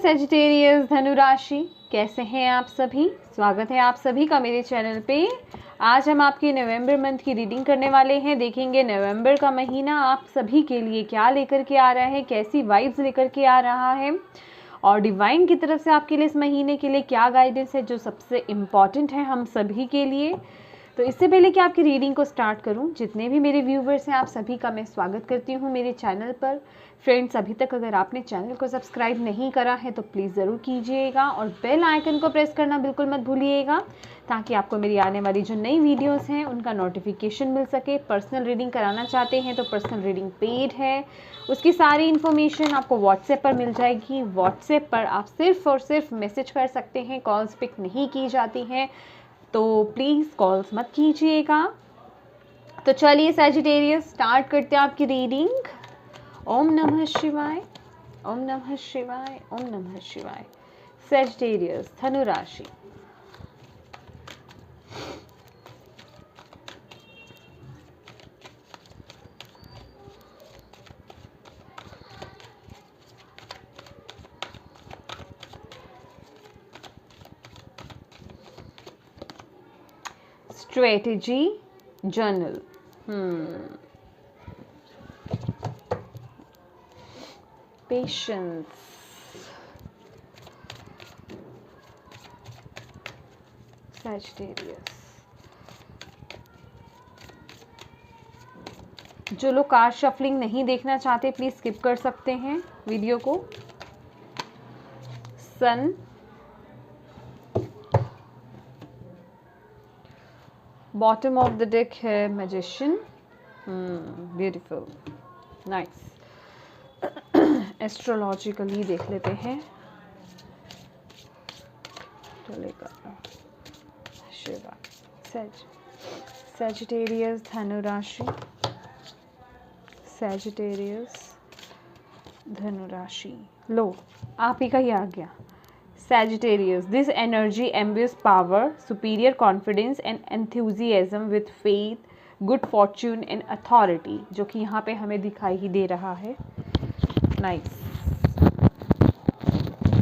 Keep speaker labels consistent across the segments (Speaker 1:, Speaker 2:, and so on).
Speaker 1: Sagittarius धनु राशि, कैसे हैं आप सभी। स्वागत है आप सभी का मेरे चैनल पे। आज हम आपकी नवंबर मंथ की रीडिंग करने वाले हैं। देखेंगे नवंबर का महीना आप सभी के लिए क्या लेकर के आ रहा है, कैसी वाइब्स लेकर के आ रहा है और डिवाइन की तरफ से आपके लिए इस महीने के लिए क्या गाइडेंस है जो सबसे इम्पॉर्टेंट है हम सभी के लिए। तो इससे पहले कि आपकी रीडिंग को स्टार्ट करूं, जितने भी मेरे व्यूवर्स हैं आप सभी का मैं स्वागत करती हूं मेरे चैनल पर। फ्रेंड्स, अभी तक अगर आपने चैनल को सब्सक्राइब नहीं करा है तो प्लीज़ ज़रूर कीजिएगा और बेल आइकन को प्रेस करना बिल्कुल मत भूलिएगा, ताकि आपको मेरी आने वाली जो नई वीडियोस हैं उनका नोटिफिकेशन मिल सके। पर्सनल रीडिंग कराना चाहते हैं तो पर्सनल रीडिंग पेड है, उसकी सारी इन्फॉर्मेशन आपको व्हाट्सएप पर मिल जाएगी। व्हाट्सएप पर आप सिर्फ और सिर्फ मैसेज कर सकते हैं, कॉल्स पिक नहीं की जाती हैं, तो प्लीज़ कॉल्स मत कीजिएगा। तो चलिए सैजिटेरियस स्टार्ट करते हैं आपकी रीडिंग। ओम नमः शिवाय, ओम नमः शिवाय, ओम नमः शिवाय। सैजिटेरियस धनु राशि, स्ट्रेटेजी जर्नल। Patience, Sagittarius. जो लोग कार्ड शफलिंग नहीं देखना चाहते प्लीज स्किप कर सकते हैं वीडियो को। सन, बॉटम ऑफ द डेक है मैजिशियन। Beautiful, nice. एस्ट्रोलॉजिकली देख लेते हैं। चलेगा शिवा। सैजिटेरियस धनु राशि, सैजिटेरियस धनु राशि। लो, आप ही का ही आ गया। Sagittarius, this energy imbues power, superior confidence and enthusiasm with faith, good fortune and authority, जो कि यहाँ पे हमें दिखाई ही दे रहा है। Nice.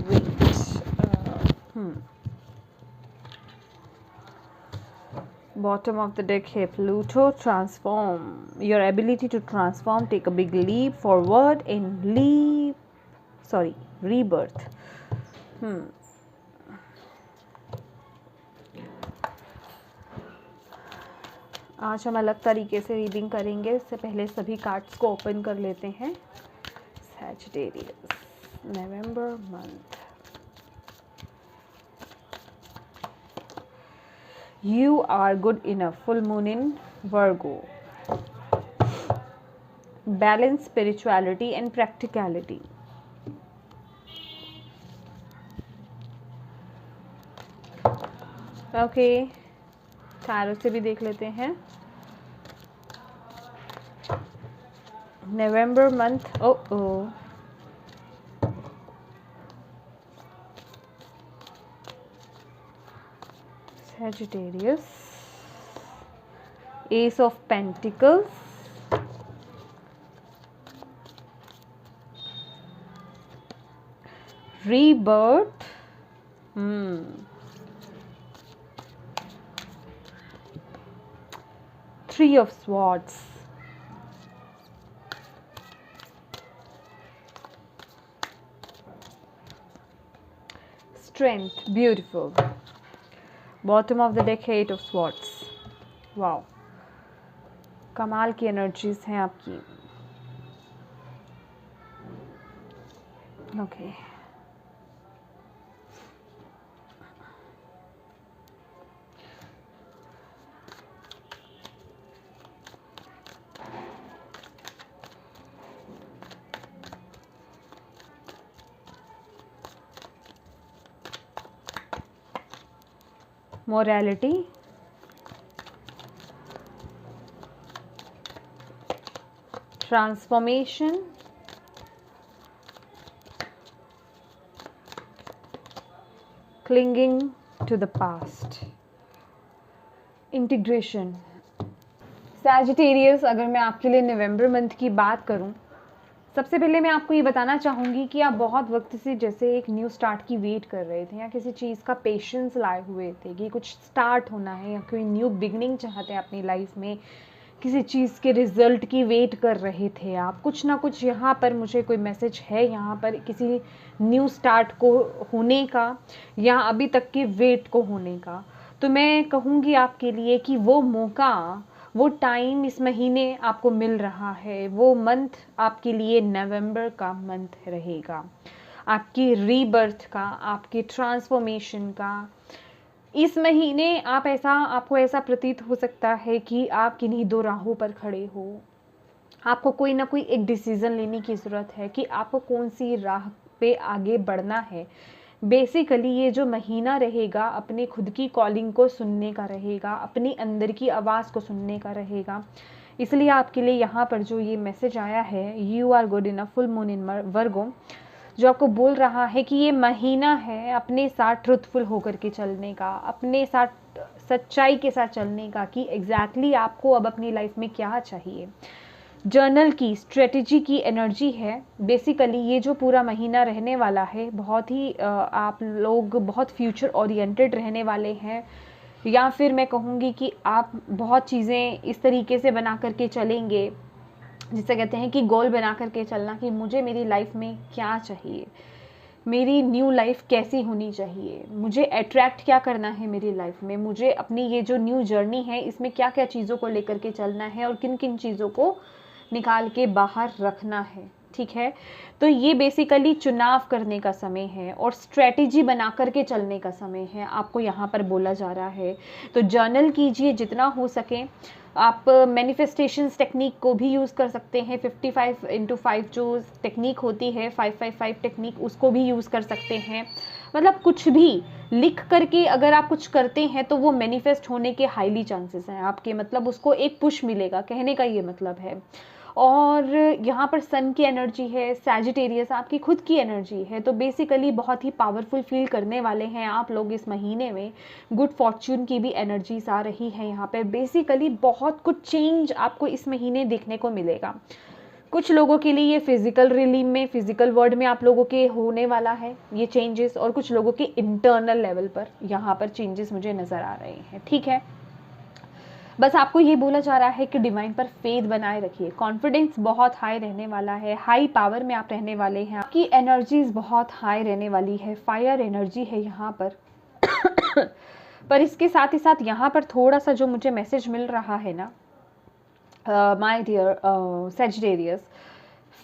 Speaker 1: Wait. Bottom of the deck है Pluto, transform. Your ability to transform, take a big leap forward and rebirth. आज हम अलग तरीके से रीडिंग करेंगे। इससे पहले सभी कार्ड्स को ओपन कर लेते हैं। Sagittarius November month, you are good enough, full moon in Virgo, balance spirituality and practicality. Okay, tarot से भी देख लेते हैं। November month, Sagittarius, Ace of Pentacles, rebirth, Three of Swords, Strength, beautiful. Bottom of the deck, Eight of Swords. Wow, कमाल की energies हैं आपकी। Okay, morality, transformation, clinging to the past, integration। Sagittarius, अगर मैं आपके लिए नवंबर मंथ की बात करूं सबसे पहले मैं आपको ये बताना चाहूँगी कि आप बहुत वक्त से जैसे एक न्यू स्टार्ट की वेट कर रहे थे या किसी चीज़ का पेशेंस लाए हुए थे कि कुछ स्टार्ट होना है या कोई न्यू बिगनिंग चाहते हैं अपनी लाइफ में, किसी चीज़ के रिजल्ट की वेट कर रहे थे आप। कुछ ना कुछ यहाँ पर मुझे कोई मैसेज है यहाँ पर किसी न्यू स्टार्ट को होने का या अभी तक के वेट को होने का। तो मैं कहूँगी आपके लिए कि वो मौका, वो टाइम इस महीने आपको मिल रहा है। वो मंथ आपके लिए नवंबर का मंथ रहेगा, आपकी रीबर्थ का, आपकी ट्रांसफॉर्मेशन का। इस महीने आपको ऐसा प्रतीत हो सकता है कि आप किन्हीं दो राहों पर खड़े हो। आपको कोई ना कोई एक डिसीज़न लेने की ज़रूरत है कि आपको कौन सी राह पे आगे बढ़ना है। बेसिकली ये जो महीना रहेगा अपने खुद की कॉलिंग को सुनने का रहेगा, अपनी अंदर की आवाज़ को सुनने का रहेगा। इसलिए आपके लिए यहाँ पर जो ये मैसेज आया है, you are good in a full moon in Virgo, जो आपको बोल रहा है कि ये महीना है अपने साथ ट्रुथफुल होकर के चलने का, अपने साथ सच्चाई के साथ चलने का कि एग्जैक्टली आपको अब अपनी लाइफ में क्या चाहिए। जर्नल की स्ट्रेटजी की एनर्जी है। बेसिकली ये जो पूरा महीना रहने वाला है बहुत ही आप लोग बहुत फ्यूचर ओरिएंटेड रहने वाले हैं, या फिर मैं कहूँगी कि आप बहुत चीज़ें इस तरीके से बना करके चलेंगे जिसे कहते हैं कि गोल बना करके चलना कि मुझे मेरी लाइफ में क्या चाहिए, मेरी न्यू लाइफ कैसी होनी चाहिए, मुझे अट्रैक्ट क्या करना है मेरी लाइफ में, मुझे अपनी ये जो न्यू जर्नी है इसमें क्या क्या चीज़ों को लेकर के चलना है और किन किन चीज़ों को निकाल के बाहर रखना है। ठीक है, तो ये बेसिकली चुनाव करने का समय है और स्ट्रेटजी बना करके चलने का समय है, आपको यहाँ पर बोला जा रहा है। तो जर्नल कीजिए जितना हो सके। आप मैनिफेस्टेशंस टेक्निक को भी यूज़ कर सकते हैं। 55x5 जो टेक्निक होती है 555 टेक्निक, उसको भी यूज़ कर सकते हैं। मतलब कुछ भी लिख करके अगर आप कुछ करते हैं तो वो मैनिफेस्ट होने के हाईली चांसेस हैं आपके, मतलब उसको एक पुश मिलेगा, कहने का ये मतलब है। और यहाँ पर सन की एनर्जी है, सैजिटेरियस आपकी खुद की एनर्जी है, तो बेसिकली बहुत ही पावरफुल फील करने वाले हैं आप लोग इस महीने में। गुड फॉर्च्यून की भी एनर्जीज आ रही है यहाँ पे। बेसिकली बहुत कुछ चेंज आपको इस महीने देखने को मिलेगा। कुछ लोगों के लिए ये फिजिकल रिलीम में, फिजिकल वर्ल्ड में आप लोगों के होने वाला है ये चेंजेस, और कुछ लोगों के इंटरनल लेवल पर यहाँ पर चेंजेस मुझे नज़र आ रहे हैं। ठीक है, बस आपको ये बोला जा रहा है कि डिवाइन पर फेथ बनाए रखिए। कॉन्फिडेंस बहुत हाई रहने वाला है, हाई पावर में आप रहने वाले हैं, आपकी एनर्जीज बहुत हाई रहने वाली है, फायर एनर्जी है यहाँ पर। पर इसके साथ ही साथ यहाँ पर थोड़ा सा जो मुझे मैसेज मिल रहा है ना, माय डियर सैजिटेरियस,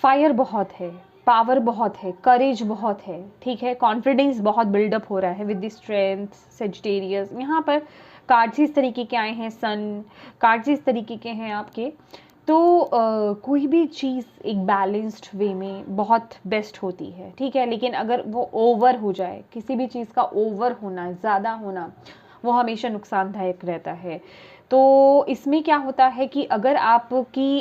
Speaker 1: फायर बहुत है, पावर बहुत है, करेज बहुत है। ठीक है, कॉन्फिडेंस बहुत बिल्डअप हो रहा है विद द स्ट्रेंथ। सैजिटेरियस यहाँ पर कार्ड्स इस तरीके के आए हैं, सन कार्ड्स इस तरीके के हैं आपके। तो कोई भी चीज़ एक बैलेंस्ड वे में बहुत बेस्ट होती है। ठीक है, लेकिन अगर वो ओवर हो जाए, किसी भी चीज़ का ओवर होना, ज़्यादा होना, वो हमेशा नुकसानदायक रहता है। तो इसमें क्या होता है कि अगर आपकी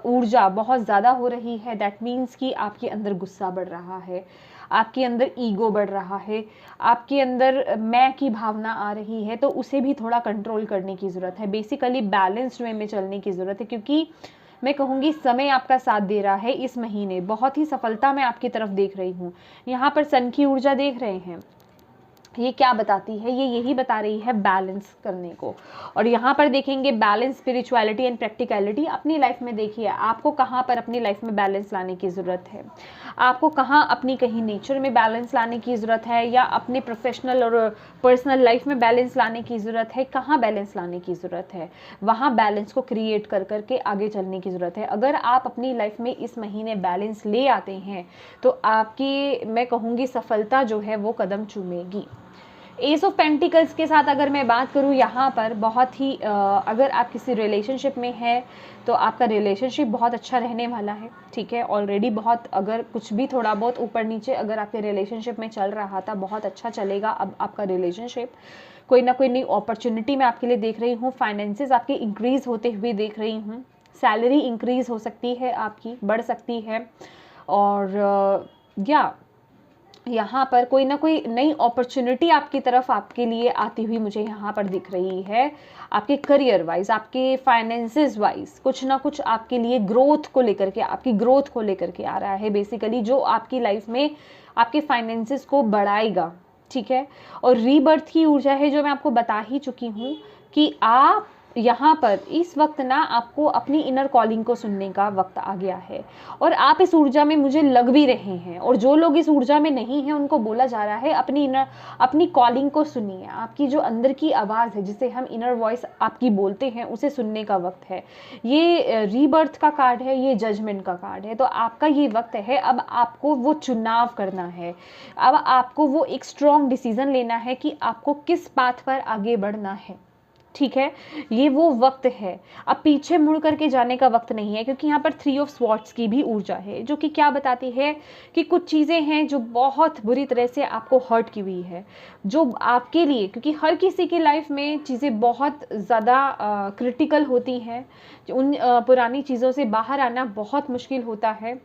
Speaker 1: ऊर्जा बहुत ज़्यादा हो रही है, दैट मीन्स कि आपके अंदर गुस्सा बढ़ रहा है, आपके अंदर ईगो बढ़ रहा है, आपके अंदर मैं की भावना आ रही है, तो उसे भी थोड़ा कंट्रोल करने की ज़रूरत है। बेसिकली बैलेंस्ड वे में चलने की ज़रूरत है, क्योंकि मैं कहूँगी समय आपका साथ दे रहा है इस महीने। बहुत ही सफलता मैं आपकी तरफ देख रही हूँ। यहाँ पर सन की ऊर्जा देख रहे हैं, ये क्या बताती है, ये यही बता रही है बैलेंस करने को। और यहाँ पर देखेंगे बैलेंस, स्पिरिचुअलिटी एंड प्रैक्टिकलिटी। अपनी लाइफ में देखिए आपको कहाँ पर अपनी लाइफ में बैलेंस लाने की ज़रूरत है, आपको कहाँ अपनी कहीं नेचर में बैलेंस लाने की ज़रूरत है, या अपने प्रोफेशनल और पर्सनल लाइफ में बैलेंस लाने की ज़रूरत है, कहाँ बैलेंस लाने की ज़रूरत है, वहाँ बैलेंस को क्रिएट कर करके आगे चलने की ज़रूरत है। अगर आप अपनी लाइफ में इस महीने बैलेंस ले आते हैं तो आपकी, मैं कहूँगी, सफलता जो है वो कदम चूमेगी। एस ऑफ पेंटिकल्स के साथ अगर मैं बात करूँ यहाँ पर, बहुत ही अगर आप किसी रिलेशनशिप में हैं तो आपका रिलेशनशिप बहुत अच्छा रहने वाला है। ठीक है, ऑलरेडी बहुत, अगर कुछ भी थोड़ा बहुत ऊपर नीचे अगर आपके रिलेशनशिप में चल रहा था, बहुत अच्छा चलेगा अब आपका रिलेशनशिप। कोई ना कोई नई अपॉर्चुनिटी मैं आपके लिए देख रही हूँ। फाइनेंसेस आपके इंक्रीज़ होते हुए देख रही हूँ। सैलरी इंक्रीज़ हो सकती है, आपकी बढ़ सकती है। और या यहाँ पर कोई ना कोई नई अपॉर्चुनिटी आपकी तरफ आपके लिए आती हुई मुझे यहाँ पर दिख रही है। आपके करियर वाइज, आपके फाइनेंसेस वाइज कुछ ना कुछ आपके लिए ग्रोथ को लेकर के, आपकी ग्रोथ को लेकर के आ रहा है बेसिकली, जो आपकी लाइफ में आपके फाइनेंसेस को बढ़ाएगा। ठीक है, और रीबर्थ की ऊर्जा है जो मैं आपको बता ही चुकी हूँ कि आप यहाँ पर इस वक्त ना आपको अपनी इनर कॉलिंग को सुनने का वक्त आ गया है, और आप इस ऊर्जा में मुझे लग भी रहे हैं। और जो लोग इस ऊर्जा में नहीं हैं उनको बोला जा रहा है अपनी कॉलिंग को सुनिए। आपकी जो अंदर की आवाज़ है, जिसे हम इनर वॉइस आपकी बोलते हैं, उसे सुनने का वक्त है। ये रीबर्थ का कार्ड है, ये जजमेंट का कार्ड है। तो आपका ये वक्त है, अब आपको वो चुनाव करना है, अब आपको वो एक स्ट्रॉन्ग डिसीजन लेना है कि आपको किस पाथ पर आगे बढ़ना है। ठीक है, ये वो वक्त है। अब पीछे मुड़ करके जाने का वक्त नहीं है, क्योंकि यहाँ पर 3 ऑफ स्वॉर्ड्स की भी ऊर्जा है, जो कि क्या बताती है कि कुछ चीज़ें हैं जो बहुत बुरी तरह से आपको हर्ट की हुई है, जो आपके लिए, क्योंकि हर किसी की लाइफ में चीज़ें बहुत ज़्यादा क्रिटिकल होती हैं, उन पुरानी चीज़ों से बाहर आना बहुत मुश्किल होता है।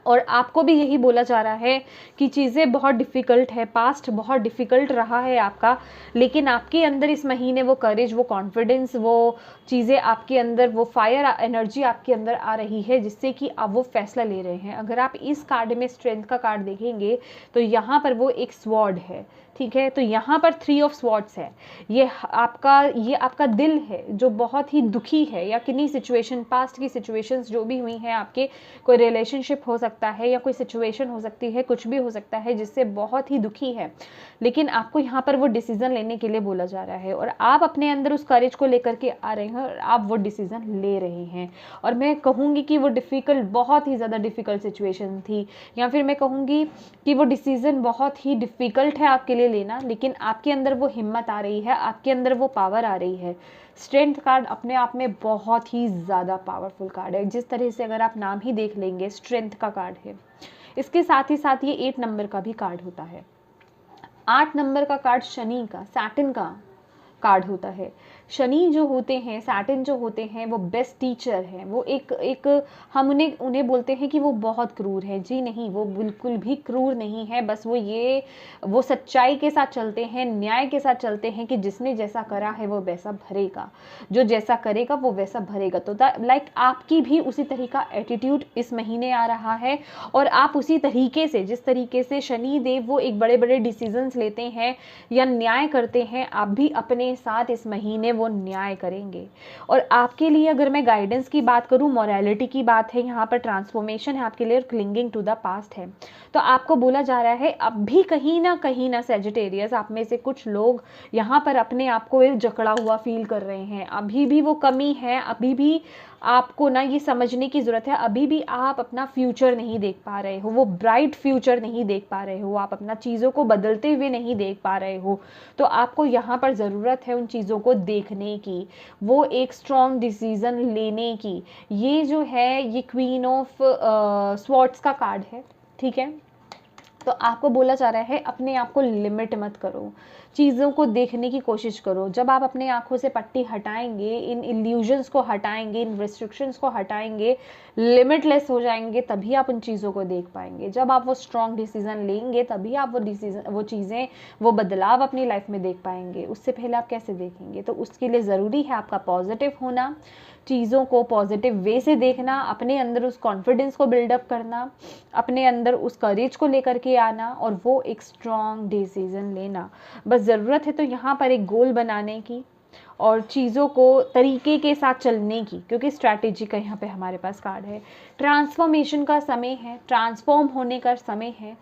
Speaker 1: और आपको भी यही बोला जा रहा है कि चीज़ें बहुत डिफ़िकल्ट है, पास्ट बहुत डिफ़िकल्ट रहा है आपका, लेकिन आपके अंदर इस महीने वो करेज, वो कॉन्फिडेंस, वो चीज़ें आपके अंदर, वो फायर एनर्जी आपके अंदर आ रही है, जिससे कि आप वो फैसला ले रहे हैं। अगर आप इस कार्ड में स्ट्रेंथ का कार्ड देखेंगे तो यहाँ पर वो एक स्वॉर्ड है। ठीक है, तो यहाँ पर 3 ऑफ स्वॉर्ड्स है। ये आपका दिल है जो बहुत ही दुखी है, या किन्हीं सिचुएशन, पास्ट की सिचुएशंस जो भी हुई हैं आपके, कोई रिलेशनशिप हो सकता है या कोई सिचुएशन हो सकती है, कुछ भी हो सकता है जिससे बहुत ही दुखी है, लेकिन आपको यहाँ पर वो डिसीजन लेने के लिए बोला जा रहा है, और आप अपने अंदर उस करेज को लेकर के आ रहे हैं और आप वो डिसीजन ले रहे हैं। और मैं कहूँगी कि वो डिफ़िकल्ट, बहुत ही ज़्यादा डिफ़िकल्ट सिचुएशन थी, या फिर मैं कहूँगी कि वो डिसीज़न बहुत ही डिफ़िकल्ट है आपके लिए लेना, लेकिन आपके अंदर वो हिम्मत आ रही है, आपके अंदर वो पावर आ रही है। स्ट्रेंथ कार्ड अपने आप में बहुत ही ज़्यादा पावरफुल कार्ड है, जिस तरह से अगर आप नाम ही देख लेंगे, स्ट्रेंथ का कार्ड है। इसके साथ ही साथ ये 8 नंबर का भी कार्ड होता है। 8 नंबर का कार्ड शनि का, सैटर्न का कार्ड होता है। शनि जो होते हैं, सैटर्न जो होते हैं, वो बेस्ट टीचर है। वो एक हम उन्हें बोलते हैं कि वो बहुत क्रूर है। जी नहीं, वो बिल्कुल भी क्रूर नहीं है। बस वो सच्चाई के साथ चलते हैं, न्याय के साथ चलते हैं कि जिसने जैसा करा है वो वैसा भरेगा, जो जैसा करेगा वो वैसा भरेगा। तो लाइक आपकी भी उसी तरह का एटीट्यूड इस महीने आ रहा है, और आप उसी तरीके से, जिस तरीके से शनि देव वो एक बड़े बड़े डिसीजंस लेते हैं या न्याय करते हैं, आप भी अपने साथ इस महीने वो न्याय करेंगे। और आपके लिए अगर मैं गाइडेंस की बात करूं, मोरालिटी की बात है, यहाँ पर ट्रांसफॉर्मेशन है आपके लिए, और क्लिंगिंग टू द पास्ट है। तो आपको बोला जा रहा है अब भी कहीं ना सैजिटेरियस, आप में से कुछ लोग यहाँ पर अपने आप को एक जकड़ा हुआ फील कर रहे हैं। अभी भी वो कमी है, अभी भी आपको ना ये समझने की ज़रूरत है, अभी भी आप अपना फ्यूचर नहीं देख पा रहे हो, वो ब्राइट फ्यूचर नहीं देख पा रहे हो, आप अपना चीज़ों को बदलते हुए नहीं देख पा रहे हो। तो आपको यहाँ पर ज़रूरत है उन चीज़ों को देखने की, वो एक स्ट्रॉन्ग डिसीज़न लेने की। ये जो है, ये क्वीन ऑफ स्वॉर्ड्स का कार्ड है। ठीक है, तो आपको बोला जा रहा है अपने आप को लिमिट मत करो, चीज़ों को देखने की कोशिश करो। जब आप अपने आँखों से पट्टी हटाएंगे, इन इल्यूजन्स को हटाएंगे, इन रिस्ट्रिक्शंस को हटाएंगे, लिमिटलेस हो जाएंगे, तभी आप उन चीज़ों को देख पाएंगे। जब आप वो स्ट्रॉन्ग डिसीज़न लेंगे, तभी आप वो चीज़ें, वो बदलाव अपनी लाइफ में देख पाएंगे। उससे पहले आप कैसे देखेंगे? तो उसके लिए ज़रूरी है आपका पॉजिटिव होना, चीज़ों को पॉजिटिव वे से देखना, अपने अंदर उस कॉन्फिडेंस को बिल्डअप करना, अपने अंदर उस करेज को लेकर के आना, और वो एक स्ट्रॉन्ग डिसीज़न लेना। बस ज़रूरत है तो यहाँ पर एक गोल बनाने की और चीज़ों को तरीके के साथ चलने की, क्योंकि स्ट्रैटेजी का यहाँ पे हमारे पास कार्ड है। ट्रांसफॉर्मेशन का समय है, ट्रांसफॉर्म होने का समय है,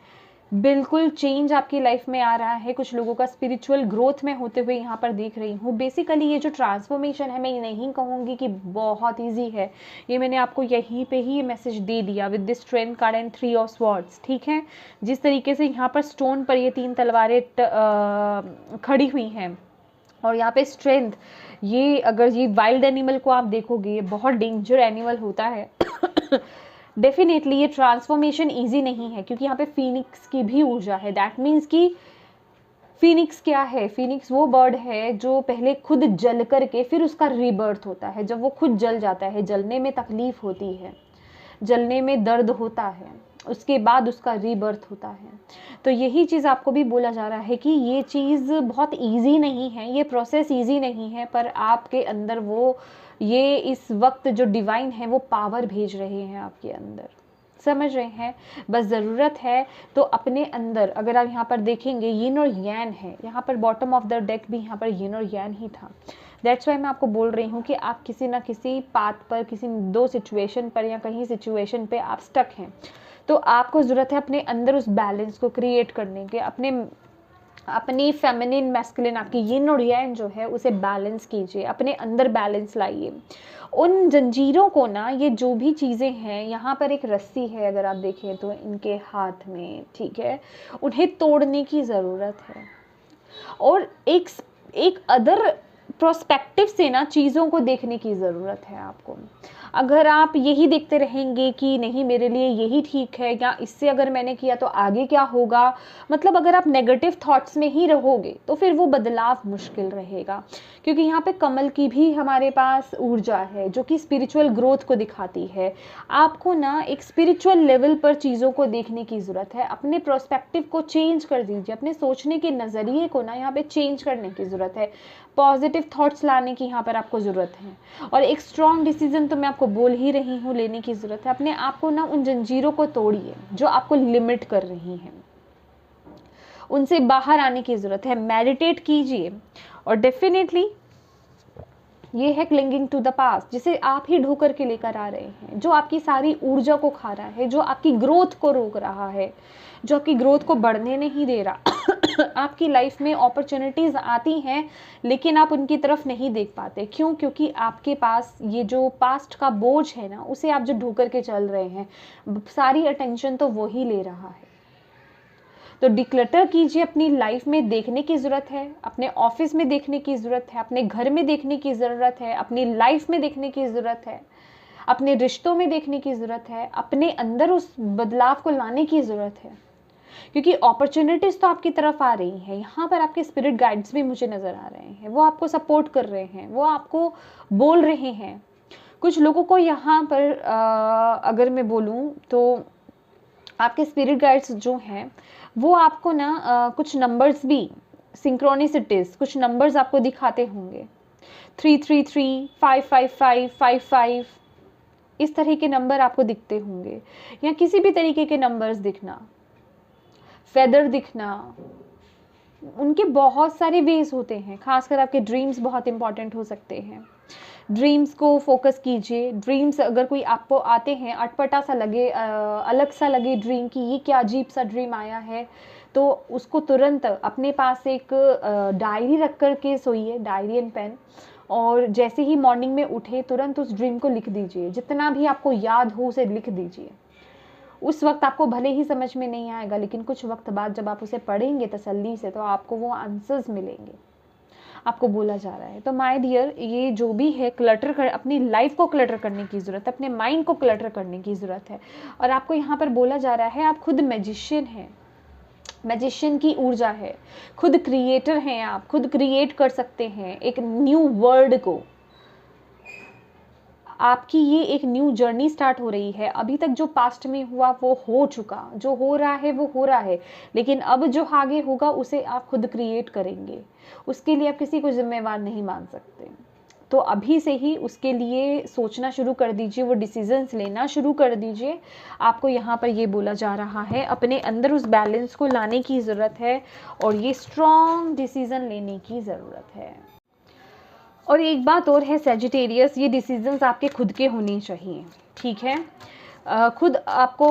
Speaker 1: बिल्कुल चेंज आपकी लाइफ में आ रहा है। कुछ लोगों का स्पिरिचुअल ग्रोथ में होते हुए यहाँ पर देख रही हूँ। बेसिकली ये जो ट्रांसफॉर्मेशन है, मैं ये नहीं कहूँगी कि बहुत ईजी है, ये मैंने आपको यहीं पे ही ये मैसेज दे दिया with this strength card and 3 of swords. ठीक है, जिस तरीके से यहाँ पर स्टोन पर ये 3 तलवारें खड़ी हुई हैं, और यहाँ पे स्ट्रेंथ, ये अगर ये वाइल्ड एनिमल को आप देखोगे, ये बहुत डेंजर एनिमल होता है। डेफिनेटली ये ट्रांसफॉर्मेशन इजी नहीं है, क्योंकि यहाँ पे फीनिक्स की भी ऊर्जा है। दैट मीन्स कि फीनिक्स क्या है? फीनिक्स वो बर्ड है जो पहले खुद जल करके फिर उसका रीबर्थ होता है। जब वो खुद जल जाता है, जलने में तकलीफ होती है, जलने में दर्द होता है, उसके बाद उसका रीबर्थ होता है। तो यही चीज़ आपको भी बोला जा रहा है कि ये चीज़ बहुत ईजी नहीं है, ये प्रोसेस ईजी नहीं है, पर आपके अंदर वो ये इस वक्त जो डिवाइन है वो पावर भेज रहे हैं आपके अंदर, समझ रहे हैं। बस ज़रूरत है तो अपने अंदर, अगर आप यहाँ पर देखेंगे यिन और यान है, यहाँ पर बॉटम ऑफ द डेक भी यहाँ पर यिन और यान ही था। दैट्स वाई मैं आपको बोल रही हूँ कि आप किसी ना किसी पाथ पर, किसी दो सिचुएशन पर या कहीं सिचुएशन पे आप स्टक हैं। तो आपको ज़रूरत है अपने अंदर उस बैलेंस को क्रिएट करने के, अपनी फेमिनिन मैस्कुलिन, आपकी यिन और यांग जो है उसे बैलेंस कीजिए, अपने अंदर बैलेंस लाइए। उन जंजीरों को ना, ये जो भी चीज़ें हैं, यहाँ पर एक रस्सी है अगर आप देखें तो इनके हाथ में, ठीक है, उन्हें तोड़ने की ज़रूरत है और एक अदर प्रोस्पेक्टिव से ना चीज़ों को देखने की ज़रूरत है आपको। अगर आप यही देखते रहेंगे कि नहीं मेरे लिए यही ठीक है, या इससे अगर मैंने किया तो आगे क्या होगा, मतलब अगर आप नेगेटिव थॉट्स में ही रहोगे तो फिर वो बदलाव मुश्किल रहेगा। क्योंकि यहाँ पे कमल की भी हमारे पास ऊर्जा है जो कि स्पिरिचुअल ग्रोथ को दिखाती है। आपको ना एक स्पिरिचुअल लेवल पर चीज़ों को देखने की ज़रूरत है, अपने प्रोस्पेक्टिव को चेंज कर दीजिए, अपने सोचने के नज़रिए को ना यहाँ पे चेंज करने की ज़रूरत है, पॉजिटिव थॉट्स लाने की यहाँ पर आपको ज़रूरत है। और एक स्ट्रॉन्ग डिसीजन तो मैं आपको बोल ही रही हूँ लेने की ज़रूरत है। अपने आप को ना उन जंजीरों को तोड़िए जो आपको लिमिट कर रही हैं, उनसे बाहर आने की ज़रूरत है। मेडिटेट कीजिए और डेफिनेटली ये है क्लिंगिंग टू द पास्ट, जिसे आप ही ढो करके लेकर आ रहे हैं, जो आपकी सारी ऊर्जा को खा रहा है, जो आपकी ग्रोथ को रोक रहा है, जो आपकी ग्रोथ को बढ़ने नहीं दे रहा। आपकी लाइफ में अपॉर्चुनिटीज़ आती हैं लेकिन आप उनकी तरफ नहीं देख पाते। क्यों? क्योंकि आपके पास ये जो पास्ट का बोझ है ना, उसे आप जो ढो करके चल रहे हैं, सारी अटेंशन तो वो ही ले रहा है। तो डिक्लटर कीजिए, अपनी लाइफ में देखने की ज़रूरत है, अपने ऑफिस में देखने की ज़रूरत है, अपने घर में देखने की ज़रूरत है, अपनी लाइफ में देखने की ज़रूरत है, अपने रिश्तों में देखने की ज़रूरत है, अपने अंदर उस बदलाव को लाने की ज़रूरत है। क्योंकि अपॉर्चुनिटीज़ तो आपकी तरफ आ रही हैं, यहाँ पर आपके स्पिरिट गाइड्स भी मुझे नज़र आ रहे हैं, वो आपको सपोर्ट कर रहे हैं, वो आपको बोल रहे हैं। कुछ लोगों को यहाँ पर अगर मैं बोलूँ तो आपके स्पिरिट गाइड्स जो हैं वो आपको ना कुछ नंबर्स भी, सिंक्रोनिसिटीज़, कुछ नंबर्स आपको दिखाते होंगे। 333, 555, 55, इस तरह के नंबर आपको दिखते होंगे, या किसी भी तरीके के नंबर्स दिखना, फेदर दिखना, उनके बहुत सारे वेज होते हैं। खासकर आपके ड्रीम्स बहुत इंपॉर्टेंट हो सकते हैं। ड्रीम्स को फोकस कीजिए। ड्रीम्स अगर कोई आपको आते हैं, अटपटा सा लगे, अलग सा लगे ड्रीम की, ये क्या अजीब सा ड्रीम आया है, तो उसको तुरंत अपने पास एक डायरी रख कर के सोइए, डायरी एंड पेन, और जैसे ही मॉर्निंग में उठे तुरंत उस ड्रीम को लिख दीजिए। जितना भी आपको याद हो उसे लिख दीजिए। उस वक्त आपको भले ही समझ में नहीं आएगा, लेकिन कुछ वक्त बाद जब आप उसे पढ़ेंगे तसल्ली से तो आपको वो आंसर्स मिलेंगे, आपको बोला जा रहा है। तो माय डियर, ये जो भी है क्लटर कर, अपनी लाइफ को क्लटर करने की ज़रूरत है, अपने माइंड को क्लटर करने की ज़रूरत है। और आपको यहाँ पर बोला जा रहा है आप खुद मैजिशियन हैं, मैजिशियन की ऊर्जा है, खुद क्रिएटर हैं, आप खुद क्रिएट कर सकते हैं एक न्यू वर्ल्ड को। आपकी ये एक न्यू जर्नी स्टार्ट हो रही है। अभी तक जो पास्ट में हुआ वो हो चुका, जो हो रहा है वो हो रहा है, लेकिन अब जो आगे होगा उसे आप खुद क्रिएट करेंगे। उसके लिए आप किसी को जिम्मेवार नहीं मान सकते। तो अभी से ही उसके लिए सोचना शुरू कर दीजिए, वो डिसीजंस लेना शुरू कर दीजिए। आपको यहाँ पर ये बोला जा रहा है अपने अंदर उस बैलेंस को लाने की ज़रूरत है और ये स्ट्रॉन्ग डिसीज़न लेने की ज़रूरत है। और एक बात और है सैजिटेरियस, ये डिसीजंस आपके खुद के होने चाहिए, ठीक है। खुद आपको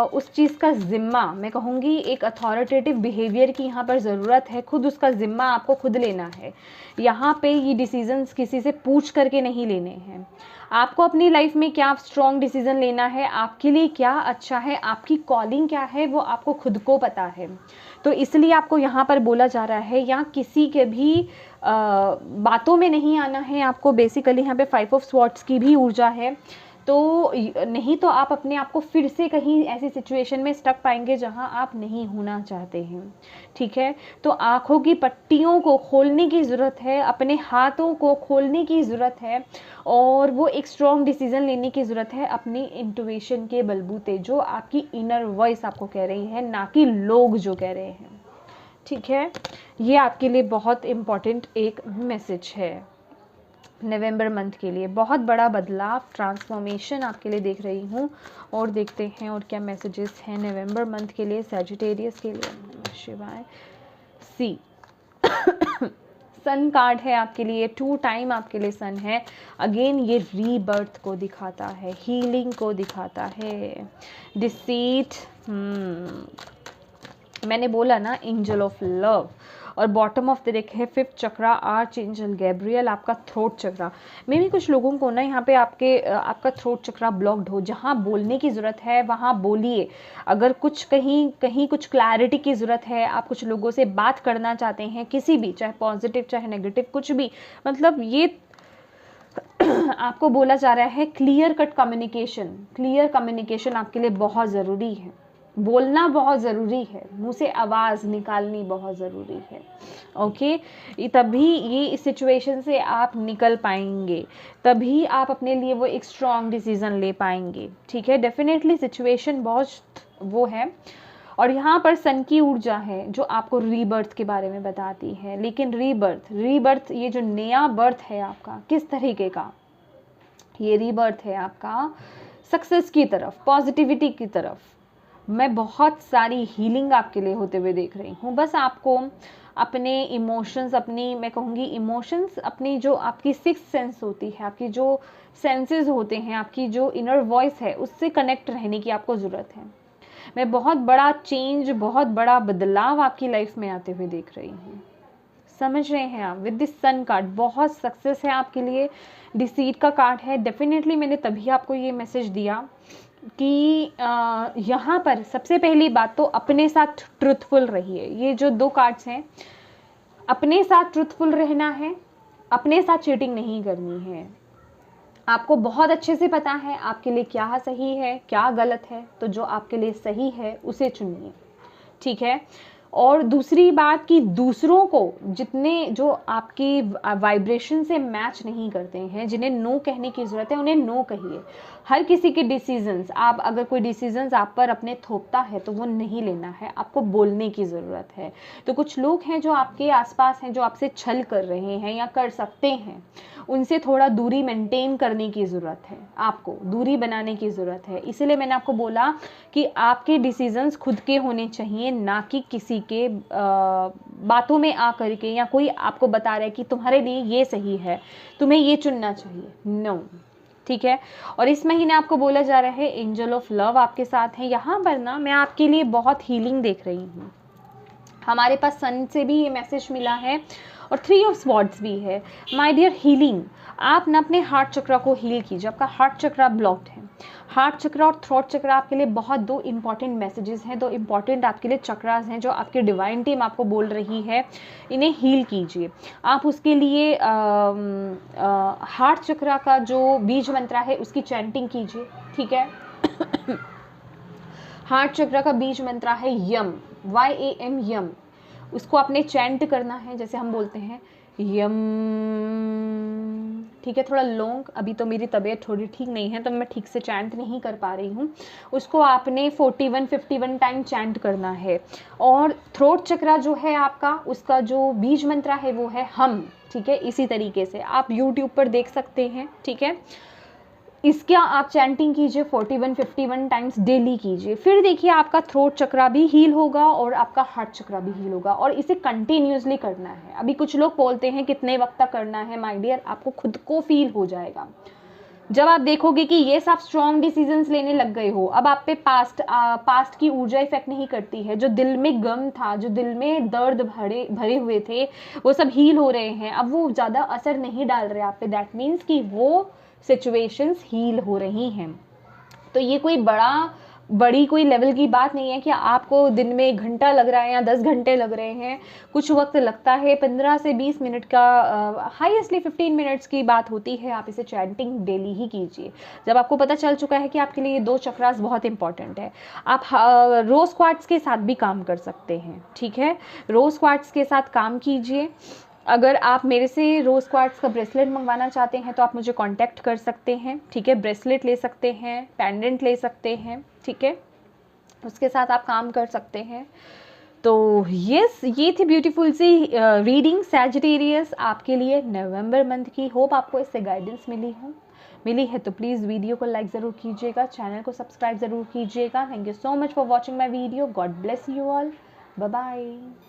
Speaker 1: उस चीज़ का ज़िम्मा, मैं कहूँगी एक अथॉरिटेटिव बिहेवियर की यहाँ पर ज़रूरत है। खुद उसका ज़िम्मा आपको खुद लेना है। यहाँ पे ये डिसीजंस किसी से पूछ करके नहीं लेने हैं। आपको अपनी लाइफ में क्या स्ट्रॉन्ग डिसीजन लेना है, आपके लिए क्या अच्छा है, आपकी कॉलिंग क्या है, वो आपको खुद को पता है। तो इसलिए आपको यहाँ पर बोला जा रहा है, यहाँ किसी के भी बातों में नहीं आना है आपको। बेसिकली यहाँ पे 5 ऑफ स्वॉर्ड्स की भी ऊर्जा है, तो नहीं तो आप अपने आप को फिर से कहीं ऐसी सिचुएशन में स्टक पाएंगे जहां आप नहीं होना चाहते हैं। ठीक है, तो आँखों की पट्टियों को खोलने की ज़रूरत है, अपने हाथों को खोलने की ज़रूरत है, और वो एक स्ट्रॉन्ग डिसीज़न लेने की ज़रूरत है अपनी इंट्यूशन के बलबूते, जो आपकी इनर वॉइस आपको कह रही है, ना कि लोग जो कह रहे हैं। ठीक है, ये आपके लिए बहुत इम्पॉर्टेंट एक मैसेज है। नवंबर मंथ के लिए बहुत बड़ा बदलाव, ट्रांसफॉर्मेशन आपके लिए देख रही हूँ। और देखते हैं और क्या मैसेजेस हैं नवंबर मंथ के लिए सैजिटेरियस के लिए। शिवाय सी सन कार्ड है आपके लिए, 2 टाइम आपके लिए सन है। अगेन ये रीबर्थ को दिखाता है, हीलिंग को दिखाता है। डिसीट, मैंने बोला ना एंजल ऑफ लव। और बॉटम ऑफ द डेक है 5th चक्रा, आर्च एंजल गैब्रियल, आपका थ्रोट चक्रा। मे भी कुछ लोगों को ना यहाँ पे आपका थ्रोट चक्रा ब्लॉक्ड हो, जहाँ बोलने की ज़रूरत है वहाँ बोलिए। अगर कुछ कहीं कुछ क्लैरिटी की ज़रूरत है, आप कुछ लोगों से बात करना चाहते हैं, किसी भी, चाहे पॉजिटिव चाहे नेगेटिव, कुछ भी, मतलब ये आपको बोला जा रहा है clear cut communication. Clear communication आपके लिए बहुत ज़रूरी है, बोलना बहुत ज़रूरी है, मुंह से आवाज़ निकालनी बहुत ज़रूरी है। ओके, तभी ये इस सिचुएशन से आप निकल पाएंगे, तभी आप अपने लिए वो एक स्ट्रॉन्ग डिसीज़न ले पाएंगे। ठीक है, डेफिनेटली सिचुएशन बहुत वो है। और यहाँ पर सन की ऊर्जा है जो आपको रीबर्थ के बारे में बताती है। लेकिन रीबर्थ ये जो नया बर्थ है आपका, किस तरीके का ये रीबर्थ है आपका, सक्सेस की तरफ, पॉजिटिविटी की तरफ। मैं बहुत सारी हीलिंग आपके लिए होते हुए देख रही हूँ। बस आपको अपने इमोशंस, मैं कहूँगी इमोशंस, अपनी जो आपकी 6th सेंस होती है, आपकी जो सेंसेस होते हैं, आपकी जो इनर वॉइस है, उससे कनेक्ट रहने की आपको ज़रूरत है। मैं बहुत बड़ा चेंज, बहुत बड़ा बदलाव आपकी लाइफ में आते हुए देख रही हूँ। समझ रहे हैं आप? विद दिस सन कार्ड बहुत सक्सेस है आपके लिए। डिसीट का कार्ड है। डेफिनेटली मैंने तभी आपको ये मैसेज दिया कि यहाँ पर सबसे पहली बात तो अपने साथ ट्रुथफुल रहिए। ये जो 2 कार्ड्स हैं, अपने साथ ट्रुथफुल रहना है, अपने साथ चीटिंग नहीं करनी है। आपको बहुत अच्छे से पता है आपके लिए क्या सही है, क्या गलत है, तो जो आपके लिए सही है उसे चुनिए। ठीक है, और दूसरी बात कि दूसरों को जितने जो आपकी वाइब्रेशन से मैच नहीं करते हैं, जिन्हें नो कहने की ज़रूरत है, उन्हें नो कहिए। हर किसी के डिसीजंस, आप अगर कोई डिसीजंस आप पर अपने थोपता है तो वो नहीं लेना है, आपको बोलने की ज़रूरत है। तो कुछ लोग हैं जो आपके आसपास हैं, जो आपसे छल कर रहे हैं या कर सकते हैं, उनसे थोड़ा दूरी मेंटेन करने की ज़रूरत है, आपको दूरी बनाने की ज़रूरत है। इसीलिए मैंने आपको बोला कि आपके डिसीजंस खुद के होने चाहिए, ना कि किसी के बातों में आ करके, या कोई आपको बता रहा है कि तुम्हारे लिए ये सही है, तुम्हें ये चुनना चाहिए। नो, ठीक है। और इस महीने आपको बोला जा रहा है एंजल ऑफ लव आपके साथ है। यहाँ पर ना मैं आपके लिए बहुत हीलिंग देख रही हूँ। हमारे पास सन से भी ये मैसेज मिला है और 3 ऑफ स्वॉर्ड्स भी है। माय डियर, हीलिंग, आप ना अपने हार्ट चक्रा को हील कीजिए। आपका हार्ट चक्रा ब्लॉक्ड है। हार्ट चक्रा और थ्रोट चक्रा आपके लिए बहुत 2 इंपॉर्टेंट मैसेजेस हैं, 2 इंपॉर्टेंट आपके लिए चक्रास हैं जो आपकी डिवाइन टीम आपको बोल रही है, इन्हें हील कीजिए। आप उसके लिए हार्ट चक्रा का जो बीज मंत्र है उसकी चैंटिंग कीजिए। ठीक है, हार्ट चक्रा का बीज मंत्र है यम, YAM, यम। उसको आपने चैंट करना है, जैसे हम बोलते हैं यम। ठीक है, थोड़ा लॉन्ग, अभी तो मेरी तबीयत थोड़ी ठीक नहीं है तो मैं ठीक से चैंट नहीं कर पा रही हूँ। उसको आपने 41-51 टाइम चैंट करना है। और थ्रोट चक्रा जो है आपका, उसका जो बीज मंत्र है वो है हम। ठीक है, इसी तरीके से आप यूट्यूब पर देख सकते हैं। ठीक है, इसका आप चैंटिंग कीजिए 41-51 टाइम्स डेली कीजिए। फिर देखिए आपका थ्रोट चक्रा भी हील होगा और आपका हार्ट चक्रा भी हील होगा, और इसे कंटिन्यूसली करना है। अभी कुछ लोग बोलते हैं कितने वक्त तक करना है। माय डियर, आपको खुद को फील हो जाएगा जब आप देखोगे कि ये सब स्ट्रॉन्ग डिसीजंस लेने लग गए हो। अब आप पे पास्ट की ऊर्जा इफेक्ट नहीं करती है। जो दिल में गम था, जो दिल में दर्द भरे हुए थे, वो सब हील हो रहे हैं। अब वो ज़्यादा असर नहीं डाल रहे आप पे। दैट मीन्स कि वो सिचुएशंस हील हो रही हैं। तो ये कोई बड़ा बड़ी कोई लेवल की बात नहीं है कि आपको दिन में 1 घंटा लग रहा है या 10 घंटे लग रहे हैं, कुछ वक्त लगता है। 15 से 20 मिनट का, हाईएस्टली 15 मिनट्स की बात होती है। आप इसे चैंटिंग डेली ही कीजिए। जब आपको पता चल चुका है कि आपके लिए ये 2 चक्रास बहुत इंपॉर्टेंट है, आप रोज़ क्वार्ट्स के साथ भी काम कर सकते हैं, ठीक है। रोज़ क्वार्ट्स के साथ काम कीजिए। अगर आप मेरे से रोज़ क्वार्ट्स का ब्रेसलेट मंगवाना चाहते हैं तो आप मुझे कांटेक्ट कर सकते हैं, ठीक है। ब्रेसलेट ले सकते हैं, पेंडेंट ले सकते हैं, ठीक है, उसके साथ आप काम कर सकते हैं। तो यस, ये थी ब्यूटीफुल सी रीडिंग सैजिटेरियस आपके लिए नवंबर मंथ की। होप आपको इससे गाइडेंस मिली है तो प्लीज़ वीडियो को लाइक ज़रूर कीजिएगा, चैनल को सब्सक्राइब ज़रूर कीजिएगा। Thank you so much for watching my video. God bless you all. Bye bye.